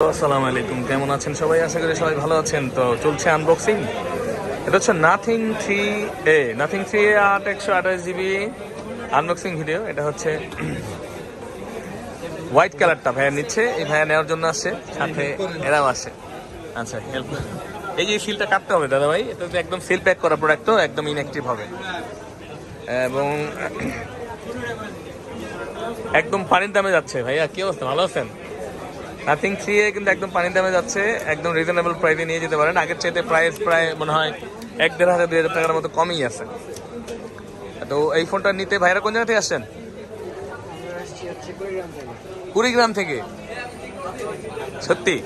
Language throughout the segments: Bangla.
আসসালামু আলাইকুম, কেমন আছেন সবাই? আশা করি সবাই ভালো আছেন। তো চলছে আনবক্সিং। এটা হচ্ছে nothing three 8/128 GB unboxing video. এটা হচ্ছে হোয়াইট কালারটা ভাইয়া নিচ্ছে, এই ভাইয়া নেওয়ার জন্য আসছে, সাথে এরাও আসে। আচ্ছা, হেল্প। এই যে সিলটা কাটতে হবে দাদা ভাই, এটা তো একদম সিল প্যাক করা প্রোডাক্ট, তো একদম ইনঅ্যাক্টিভ হবে এবং একদম পানির দামে যাচ্ছে। ভাইয়া কি অবস্থা, ভালো আছেন? নাথিং থ্রি কিন্তু একদম পানির দামে যাচ্ছে, একদম রিজনেবল প্রাইসে নিয়ে যেতে পারেন। আগের চাইতে প্রাইস প্রায় মনে হয় 1,500-2,000 টাকার মতো কমই আছে। তো এই ফোনটা নিতে ভাইরা কোন জায়গা থেকে আসছেন? কুড়িগ্রাম থেকে? সত্যি?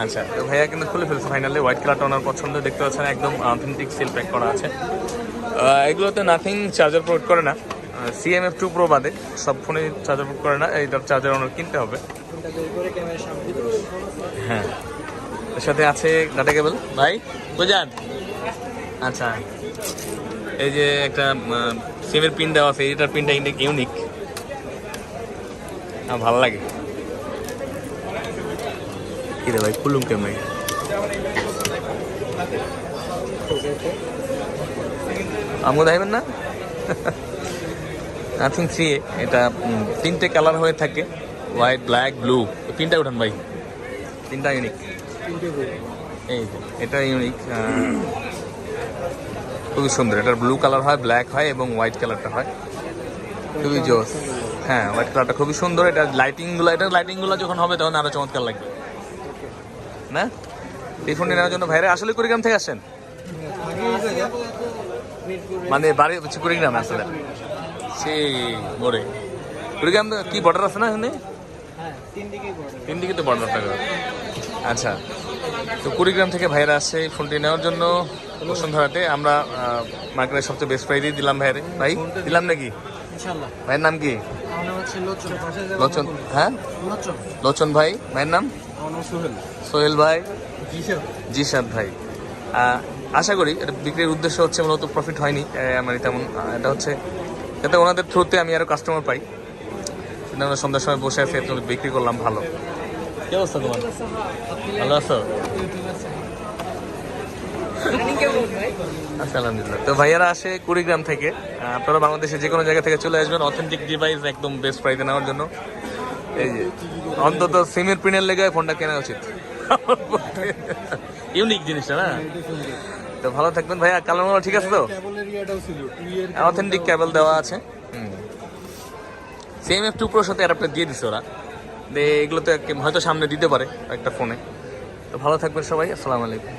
আচ্ছা, তো ভাইয়া কিন্তু খুলে ফেলছে ফাইনালি। হোয়াইট কালারটা ওনার পছন্দ, দেখতে পাচ্ছেন একদম অথেন্টিক সিল প্যাক করা আছে। এগুলোতে নাথিং চার্জার প্রোভাইড করে না, CMF2 Pro বাদে সব ফোনে চার্জার প্রোভাইড করে না। এইটার চার্জার ওনার কিনতে হবে। হ্যাঁ, এর সাথে আছে ডাটা কেবল। ভাই বুঝান। আচ্ছা, এই যে একটা সিমের পিন দেওয়া আছে, এটার পিনটা ইউনিক, ভালো লাগে। কি রে ভাই, খুলুম কেমন? আমগো দেখাবেন না? নাথিং থ্রি এটা 3টে কালার হয়ে থাকে, হোয়াইট, ব্ল্যাক, ব্লু। তিনটা উঠান ভাই, তিনটা ইউনিক। এই যে এটা ইউনিক, খুবই সুন্দর। এটার ব্লু কালার হয়, ব্ল্যাক হয় এবং হোয়াইট কালারটা হয়, খুবই জোস। হ্যাঁ, হোয়াইট কালারটা খুবই সুন্দর। এটার লাইটিংগুলো যখন হবে তখন আরো চমৎকার লাগবে না? এই ফোনটি নেওয়ার জন্য ভাইরা আসলে কুড়িগ্রাম থেকে আসছেন? মানে বাড়ি হচ্ছে কুড়িগ্রাম আসলে? সেই মোড়ে কুড়িগ্রাম কি বর্ডার আছে না এখানে? তিন দিকে তো বর্ডার থাকে। আচ্ছা, তো কুড়িগ্রাম থেকে ভাইরা আসছে এই ফোনটি নেওয়ার জন্য বসুন্ধরাতে। আমরা মার্কেটের সবচেয়ে বেস্ট প্রাইসই দিলাম ভাইরে। ভাই দিলাম নাকি? ভাইয়ের নাম কি? লোচন। হ্যাঁ, লোচন ভাই। ভাইয়ের নাম সোহেল ভাই, জিশাদ ভাই। আশা করি এটা বিক্রির উদ্দেশ্য হচ্ছে মূলত প্রফিট হয়নি মানে তেমন। এটা হচ্ছে যাতে ওনাদের থ্রুতে আমি আরো কাস্টমার পাই। আমরা সন্ধ্যার সময় বসে আছি, একটু বিক্রি করলাম। ভালো। কি অবস্থা তোমার? ভালো আছো? আচ্ছা, আলহামদুলিল্লাহ। তো ভাইয়ারা আসে কুড়িগ্রাম থেকে। আপনারা বাংলাদেশে যে কোনো জায়গা থেকে চলে আসবেন অথেন্টিক ডিভাইস একদম বেস্ট প্রাইসে নেওয়ার জন্য। এই যে অন্তত সিমের পিনের লেগে ফোনটা কেনা উচিত, ইউনিক জিনিসটা না? তো ভালো থাকবেন ভাইয়া। কালার ঠিক আছে তো? অথেন্টিক কেবল দেওয়া আছে। CMF2 Pro সাথে অ্যাডাপ্টার দিয়ে দিচ্ছে ওরা। এগুলো তো হয়তো সামনে দিতে পারে একটা ফোনে। তো ভালো থাকবেন সবাই, আসসালামু আলাইকুম।